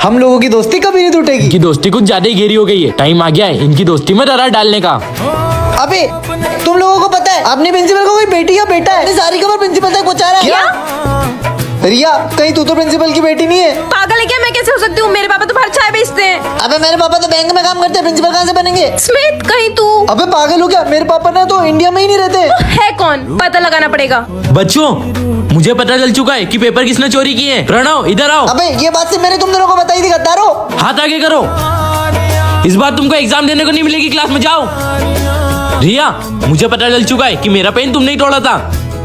हम लोगों की दोस्ती कभी नहीं टूटेगी। इनकी दोस्ती कुछ ज्यादा ही गहरी हो गई है। टाइम आ गया है इनकी दोस्ती में दरार डालने का। अबे तुम लोगों को पता है अपने प्रिंसिपल को कोई बेटी या बेटा है, सारी खबर प्रिंसिपल तक पहुंचा रहा है। क्या? रिया कहीं तू तो प्रिंसिपल की बेटी नहीं है? पागल है क्या? मैं कैसे हो सकती हूँ? मेरे पापा तो बाहर चाय बेचते हैं। अबे मेरे पापा तो बैंक में काम करते हैं, प्रिंसिपल कहाँ से बनेंगे? स्मिथ कहीं तू अबे पागल हो क्या? मेरे पापा ना तो इंडिया में ही नहीं रहते। है कौन? पता लगाना पड़ेगा। बच्चों मुझे पता चल चुका है कि पेपर किसने चोरी किए हैं। प्रणव इधर आओ। अबे ये बात सिर्फ मैंने तुम दोनों को बताई थी गद्दारो। हाथ आगे करो। इस बार तुमको एग्जाम देने को नहीं मिलेगी, क्लास में जाओ। रिया मुझे पता चल चुका है कि मेरा पेन तुमने ही तोड़ा था,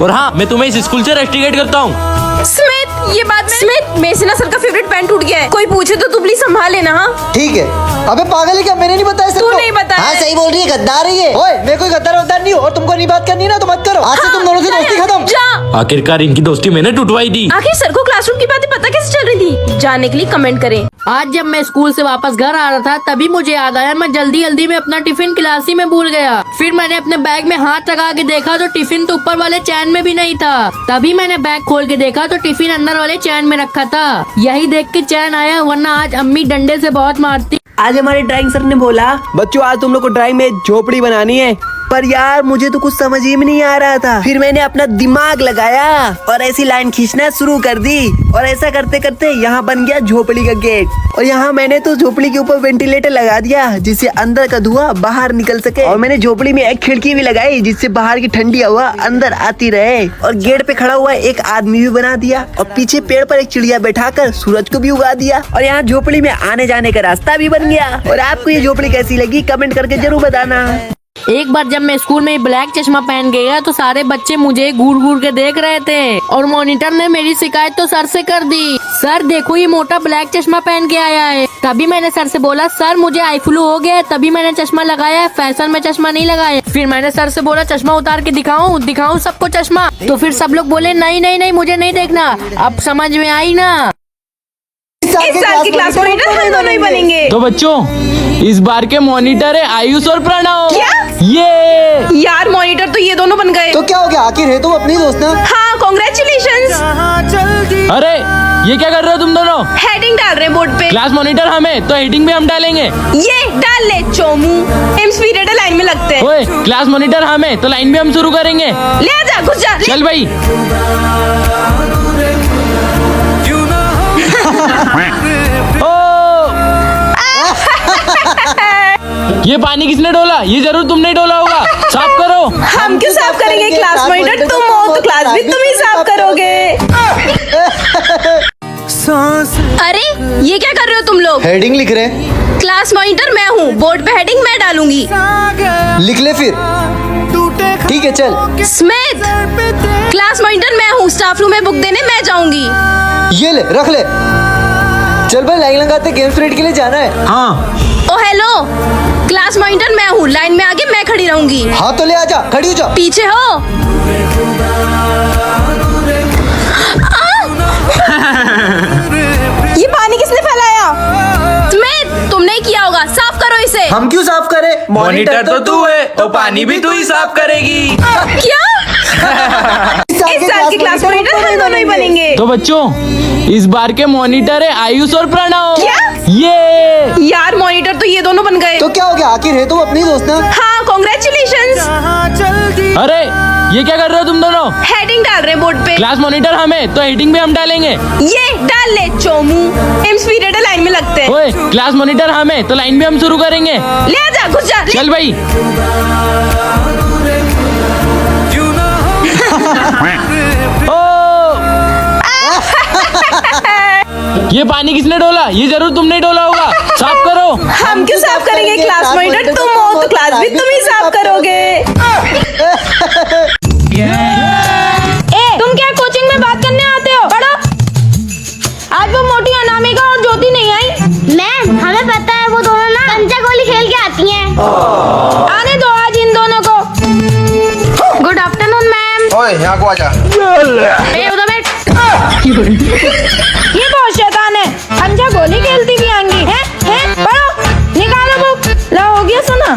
और हाँ मैं तुम्हें इस स्कूल से रेस्ट्रिकेट करता हूँ। स्मिथ ये बात स्मिथ मेरे से ना सर का फेवरेट पेन टूट गया है। कोई पूछे तो तू प्लीज संभाल लेना। हाँ ठीक है। अबे पागल है क्या? मैंने नहीं बताया सबको। तू नहीं बताया। हाँ सही बोल रही है, गद्दार है ये। ओए मैं कोई गद्दार वद्दार नहीं हूँ, और तुमको नहीं बात करनी ना तो मत करो। आज से तुम दोनों की दोस्ती खत्म। जा। आखिरकार इनकी दोस्ती मैंने टूटवाई दी। आखिर सर को क्लासरूम की बातें पता कैसे चल रही थी? जानने के लिए कमेंट करें। आज जब मैं स्कूल से वापस घर आ रहा था तभी मुझे याद आया मैं जल्दी जल्दी में अपना टिफिन क्लास ही में भूल गया। फिर मैंने अपने बैग में हाथ लगा के देखा तो टिफिन तो ऊपर वाले चैन में भी नहीं था। तभी मैंने बैग खोल के देखा तो टिफिन अंदर वाले चैन में रखा था। यही देख के चैन आया, वरना आज अम्मी डंडे से बहुत मारती। आज हमारे ड्राइंग सर ने बोला बच्चों आज तुम लोग को ड्राइंग में झोपड़ी बनानी है, पर यार मुझे तो कुछ समझ ही में नहीं आ रहा था। फिर मैंने अपना दिमाग लगाया और ऐसी लाइन खींचना शुरू कर दी, और ऐसा करते करते यहाँ बन गया झोपड़ी का गेट। और यहाँ मैंने तो झोपड़ी के ऊपर वेंटिलेटर लगा दिया जिससे अंदर का धुआं बाहर निकल सके, और मैंने झोपड़ी में एक खिड़की भी लगाई जिससे बाहर की ठंडी हवा अंदर आती रहे। और गेट पे खड़ा हुआ एक आदमी भी बना दिया, और पीछे पेड़ पर एक चिड़िया बैठाकर सूरज को भी उगा दिया। और यहाँ झोपड़ी में आने जाने का रास्ता भी बन गया। और आपको ये झोपड़ी कैसी लगी कमेंट करके जरूर बताना। एक बार जब मैं स्कूल में ब्लैक चश्मा पहन गया तो सारे बच्चे मुझे घूर घूर के देख रहे थे, और मॉनिटर ने मेरी शिकायत तो सर से कर दी। सर देखो ये मोटा ब्लैक चश्मा पहन के आया है। तभी मैंने सर से बोला सर मुझे आई फ्लू हो गया है, तभी मैंने चश्मा लगाया है, फैशन में चश्मा नहीं लगाया। फिर मैंने सर से बोला चश्मा उतार के दिखाऊं सबको चश्मा। तो फिर सब लोग बोले नहीं नहीं नहीं मुझे नहीं देखना। अब समझ में आई ना। इस साल की क्लास मॉनिटर हम दोनों ही बनेंगे। तो बच्चों इस बार के मॉनिटर है आयुष और प्रणव। क्या? ये यार मॉनिटर तो ये दोनों बन गए। तो क्या हो गया? आखिर है तो अपनी दोस्त ना। हाँ कॉन्ग्रेचुलेशंस। अरे ये क्या कर रहे हो तुम दोनों? हेडिंग डाल रहे हैं बोर्ड पे। क्लास मॉनिटर हमें तो हेडिंग भी हम डालेंगे। ये डाल ले चोमू। एम्स पीरियड लाइन में लगते हैं। ओए क्लास मॉनिटर हमें तो लाइन भी हम शुरू करेंगे। ले आजा घुस जा। चल भाई। ये पानी किसने डोला? ये जरूर तुमने डोला होगा। साफ करो। हम क्यों साफ करेंगे? क्लास मॉनिटर तुम हो तो क्लास भी तुम ही साफ करोगे। अरे ये क्या कर रहे हो तुम लोग? हेडिंग लिख रहे हैं। क्लास मॉनिटर मैं हूँ, बोर्ड पे हेडिंग मैं डालूंगी। लिख ले फिर। ठीक है चल। स्मिथ क्लास मॉनिटर मैं हूँ, स्टाफ रूम में बुक देने मैं जाऊंगी। ये ले रख ले। चल भाई लाइन लगाते, गेम्स पीरियड के लिए जाना है। हाँ ओ हेलो क्लास मॉनिटर मैं हूँ, लाइन में आगे मैं खड़ी रहूंगी। हाँ तो ले आजा, खड़ी हो जा। पीछे हो। ये पानी किसने फैलाया? स्मिथ तुमने ही किया होगा, साफ करो इसे। हम क्यों साफ करें? मॉनिटर तो तू है तो पानी भी तू ही साफ करेगी। क्या? इस साल की क्लास मॉनिटर हम दोनों ही बनेंगे। तो बच्चों इस बार के मॉनिटर है आयुष और प्रणव। क्या? ये यार मॉनिटर तो ये दोनों बन गए। तो क्या हो गया? आखिर है तो अपनी दोस्त ना। हाँ कॉन्ग्रेचुलेशंस। अरे ये क्या कर रहे हो तुम दोनों? हेडिंग डाल रहे हैं बोर्ड पे। क्लास मॉनिटर हमें तो हेडिंग भी हम डालेंगे। ये डाल ले चोमू। एम्स पीरियड लाइन में लगते हैं। ओए क्लास मॉनिटर हमें तो लाइन भी हम शुरू करेंगे। ले आजा घुस जा। चल भाई। ये पानी किसने डोला? ये जरूर तुमने डोला होगा। साफ करो। हम क्यों साफ करेंगे? क्लास मॉनिटर तुम हो तो क्लास भी तुम ही साफ करोगे। तुम क्या कोचिंग में बात करने आते हो? पढ़ो। आज वो मोटी अनामिका और ज्योति नहीं आई। मैम हमें पता है वो दोनों ना कंचा गोली खेल के आती हैं। आने दो आज इन दोनों को। Good afternoon ma'am. ओए यहाँ को आजा। उधर बैठ। ये बहुत शैतान है, कंचा गोली खेलती भी आएंगी। हैं? पढ़ो, निकालो बुक। ला हो गया सुना।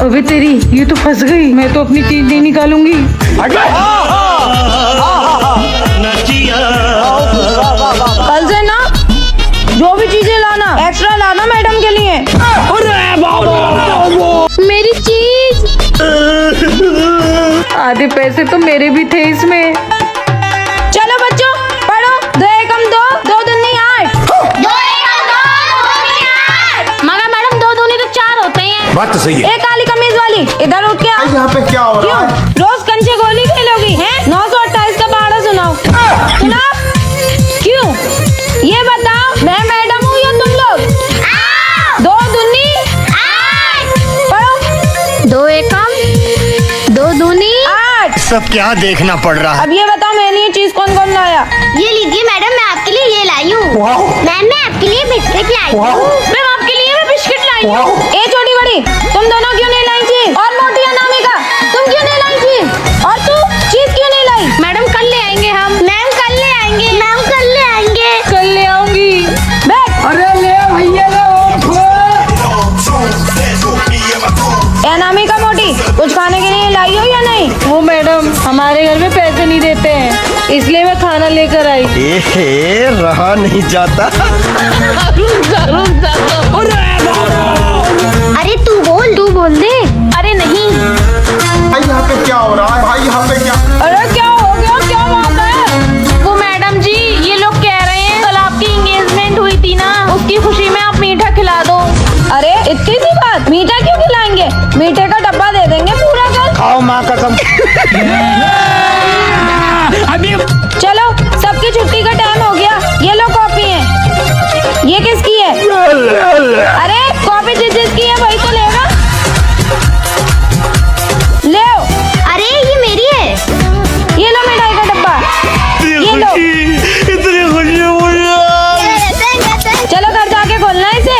अबे तेरी ये तो फंस गई। मैं तो अपनी चीज नहीं निकालूंगी। नचिया आधे पैसे तो मेरे भी थे इसमें। चलो बच्चों पढ़ो। 2 एकम 2, 2 दूनी 8। 2 एकम 2, 2 दूनी 8। मगर मैडम 2 दूनी तो 4 होते हैं। बात तो सही है। एक काली कमीज वाली इधर उठ के आओ। यहाँ पे क्या हो रहा है? रोज कंचे गोली खेलोगी हैं? 928 का पहाड़ा सुनाओ। सुनाओ। क्यों? ये बताओ मैं मैडम हूँ या तुम लोग? 2 दूनी 8। पढ़ो। 2 एकम 2 दूनी 8। सब क्या देखना पड़ रहा है? अब ये बताओ मेरे लिए चीज कौन कौन लाया? ये लीजिए मैडम, मैं आपके लिए ये लाई हूँ। मैम मैं आपके लिए बिस्किट लाई हूँ। मैम आपके लिए मैं बिस्किट लाई हूँ। ए छोटी बड़ी, तुम दोनों क्यों नहीं लाई चीज? और मोटी अनामिका, तुम क्यों नहीं लाई चीज? और तू चीज क्यों नहीं लाई? मैडम कल ले आएंगे हम। मैम कल ले आएंगे। मैम कल ले आएंगे। कल ले आऊंगी। बैठ। अरे ले भैया अनामिका मोटी, कुछ खाने के लिए लाई हो या नहीं? वो मैडम हमारे घर में पैसे नहीं देते हैं, इसलिए मैं खाना लेकर आई। रहा नहीं जाता। अरे तू बोल दे। अरे नहीं। भाई यहाँ पे क्या हो रहा है? भाई यहाँ पे क्या? अरे क्या हो गया? क्या बात है? वो मैडम जी, ये लोग कह रहे हैं कल आपकी एंगेजमेंट हुई थी ना, उसकी खुशी में आप मीठा खिला दो। अरे इतनी सी बात, मीठा क्यों खिलाएंगे? मीठे का डब्बा दे देंगे पूरा कर। खाओ माँ कसम। चलो सबकी छुट्टी का टाइम हो गया। ये लो कॉपी है। ये किसकी है? अरे कॉपी जिसकी है वही तो लेगा। ले आओ। अरे ये मेरी है। ये लो मिठाई का डब्बा। ये लो। इतनी खुशी हुई। चलो घर जाके खोलना है इसे।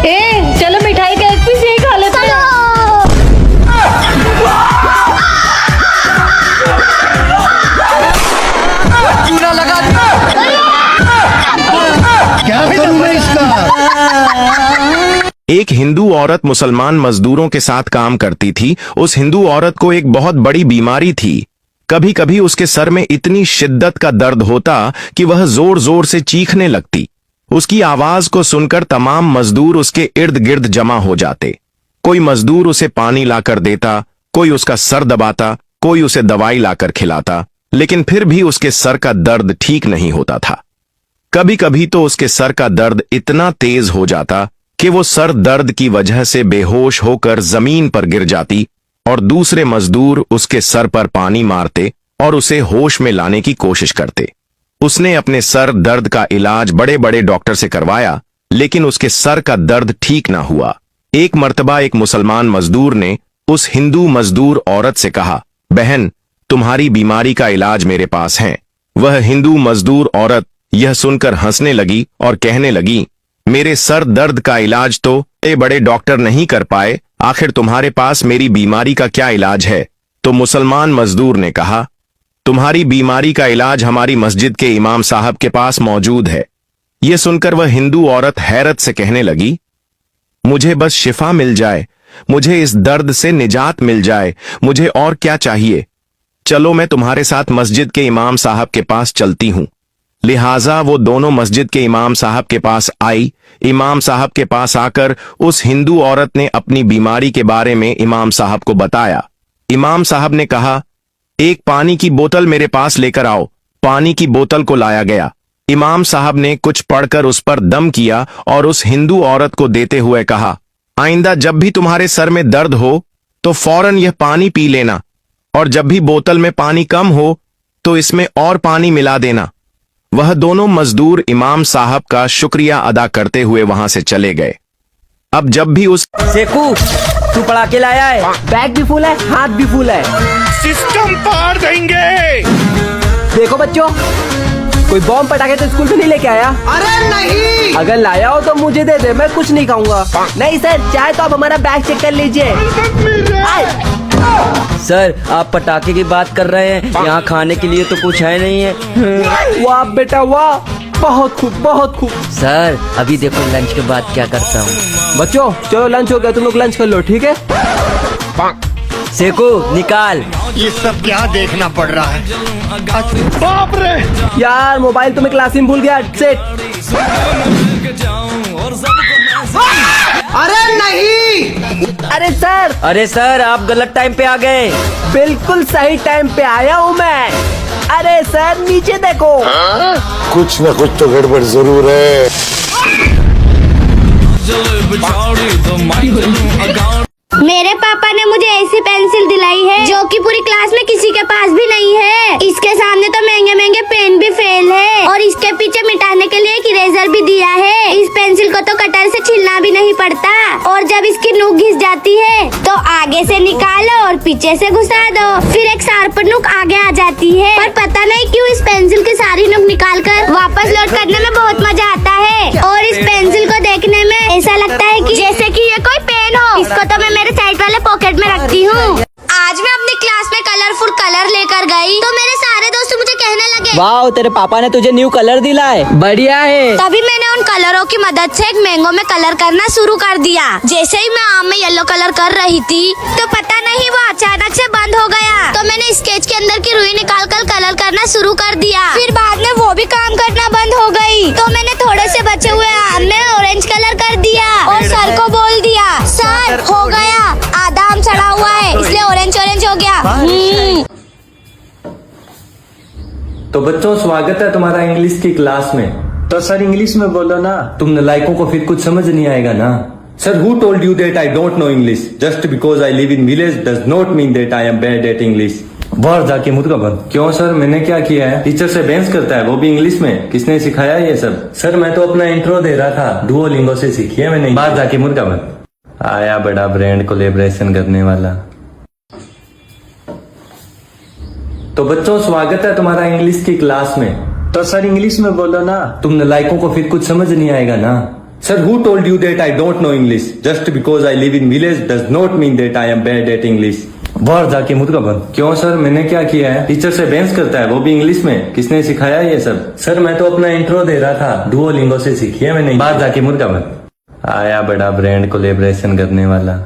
ए चलो मिठाई का एक पीस यही खा लेते हैं। चूना लगा दिया। क्या करूँ मैं इसका? एक हिंदू औरत मुसलमान मजदूरों के साथ काम करती थी। उस हिंदू औरत को एक बहुत बड़ी बीमारी थी। कभी कभी उसके सर में इतनी शिद्दत का दर्द होता कि वह जोर जोर से चीखने लगती। उसकी आवाज को सुनकर तमाम मजदूर उसके इर्द गिर्द जमा हो जाते। कोई मजदूर उसे पानी लाकर देता, कोई उसका सर दबाता, कोई उसे दवाई लाकर खिलाता, लेकिन फिर भी उसके सर का दर्द ठीक नहीं होता था। कभी कभी तो उसके सर का दर्द इतना तेज हो जाता कि वो सर दर्द की वजह से बेहोश होकर जमीन पर गिर जाती और दूसरे मजदूर उसके सर पर पानी मारते और उसे होश में लाने की कोशिश करते। उसने अपने सर दर्द का इलाज बड़े बड़े डॉक्टर से करवाया, लेकिन उसके सर का दर्द ठीक ना हुआ। एक मर्तबा एक मुसलमान मजदूर ने उस हिंदू मजदूर औरत से कहा, बहन तुम्हारी बीमारी का इलाज मेरे पास है। वह हिंदू मजदूर औरत यह सुनकर हंसने लगी और कहने लगी, मेरे सर दर्द का इलाज तो ये बड़े डॉक्टर नहीं कर पाए, आखिर तुम्हारे पास मेरी बीमारी का क्या इलाज है? तो मुसलमान मजदूर ने कहा, तुम्हारी बीमारी का इलाज हमारी मस्जिद के इमाम साहब के पास मौजूद है। यह सुनकर वह हिंदू औरत हैरत से कहने लगी, मुझे बस शिफा मिल जाए, मुझे इस दर्द से निजात मिल जाए, मुझे और क्या चाहिए? चलो मैं तुम्हारे साथ मस्जिद के इमाम साहब के पास चलती हूं। लिहाजा वो दोनों मस्जिद के इमाम साहब के पास आई। इमाम साहब के पास आकर उस हिंदू औरत ने अपनी बीमारी के बारे में इमाम साहब को बताया। इमाम साहब ने कहा, एक पानी की बोतल मेरे पास लेकर आओ। पानी की बोतल को लाया गया। इमाम साहब ने कुछ पढ़कर उस पर दम किया और उस हिंदू औरत को देते हुए कहा, आइंदा जब भी तुम्हारे सर में दर्द हो तो फौरन यह पानी पी लेना, और जब भी बोतल में पानी कम हो तो इसमें और पानी मिला देना। वह दोनों मजदूर इमाम साहब का शुक्रिया अदा करते हुए वहां से चले गए। अब जब भी उस सेकू तू पढ़ा के लाया है, बैग भी फुल है, हाथ भी फुल है, सिस्टम पार देंगे। देखो बच्चों, कोई बॉम्ब पटाखे तो स्कूल में नहीं लेके आया? अरे नहीं। अगर लाया हो तो मुझे दे दे, मैं कुछ नहीं खाऊंगा। नहीं सर, चाहे तो आप हमारा बैग चेक कर लीजिए। सर आप पटाखे की बात कर रहे हैं, यहाँ खाने के लिए तो कुछ है नहीं है। वाह बेटा वाह, बहुत खूब बहुत खूब। सर अभी देखो लंच के बाद क्या करता हूँ। बच्चों चलो लंच हो गया, तुम लोग लंच कर लो, ठीक है? सेकू निकाल। ये सब क्या देखना पड़ रहा है? बाप रे यार मोबाइल तो मैं क्लास में भूल गया। सेट अरे नहीं, अरे सर आप गलत टाइम पे आ गए। बिल्कुल सही टाइम पे आया हूँ मैं। अरे सर नीचे देखो। कुछ न कुछ तो गड़बड़ जरूर है। मेरे पापा ने मुझे ऐसी पेंसिल दिलाई है जो कि पूरी क्लास में किसी के पास भी नहीं है। इसके सामने तो महंगे महंगे पेन भी फेल है और इसके पीछे मिटाने के लिए एक इरेजर भी दिया है। इस पेंसिल को तो कटर से छीलना भी नहीं पड़ता और जब इसकी नोक घिस जाती है तो आगे से निकालो और पीछे से घुसा दो, फिर एक शार्पर नोक आगे आ जाती है। पर पता नहीं क्यों इस पेंसिल की सारी नोक निकाल कर वापस लोड करने में बहुत मजा आता है और इस पेंसिल को देखने में ऐसा लगता है कि जैसे कि ये कोई पेन हो। इसको तो मैं मेरे साइड वाले पॉकेट में रखती हूँ। आज मैं अपनी क्लास में कलरफुल कलर लेकर गई तो मेरे सारे दोस्त मुझे कहने लगे, वाह तेरे पापा ने तुझे न्यू कलर दिलाए, बढ़िया है। तभी मैंने उन कलरों की मदद से एक मैंगो में कलर करना शुरू कर दिया। जैसे ही मैं आम में येलो कलर कर रही थी तो पता नहीं वो अचानक से बंद हो गया। तो मैंने स्केच के अंदर की रुई निकाल कर कलर करना शुरू कर दिया। फिर बाद में वो भी काम करना बंद हो गई तो मैंने थोड़े से बचे हुए आम में ऑरेंज कलर कर दिया और सर को बोल दिया, सर हो गया, आधा आम सड़ा हुआ है इसलिए ऑरेंज ऑरेंज हो गया। तो बच्चों स्वागत है तुम्हारा इंग्लिश की क्लास में। तो सर इंग्लिश में बोलो ना। तुम नालायकों को फिर कुछ समझ नहीं आएगा ना। Sir who told you that I don't know English? Just because I live in village does not mean that I am bad at English. बाहर जाके मुर्गा बन। क्यों सर मैंने क्या किया है? टीचर से बहस करता है वो भी इंग्लिश में। किसने सिखाया ये सब? सर मैं तो अपना इंट्रो दे रहा था, डुओलिंगो से सीखी है मैंने। बाहर जाके मुर्गा बन। आया बड़ा ब्रांड कोलैबोरेशन करने वाला। तो बच्चों स्वागत है तुम्हारा इंग्लिश की क्लास में। तो सर इंग्लिश में बोलो ना। तुम नालायकों को फिर कुछ समझ नहीं आएगा ना। Sir who told you that I don't know English? Just because I live in village does not mean that I am bad at English. बाहर जाके मुर्गा बन। क्यों सर मैंने क्या किया है? टीचर से बहस करता है वो भी इंग्लिश में। किसने सिखाया ये सब? सर मैं तो अपना इंट्रो दे रहा था, डुओलिंगो से सीखी है मैंने। बाहर जाके मुर्गा बन। आया बड़ा ब्रांड कोलैबोरेशन करने वाला।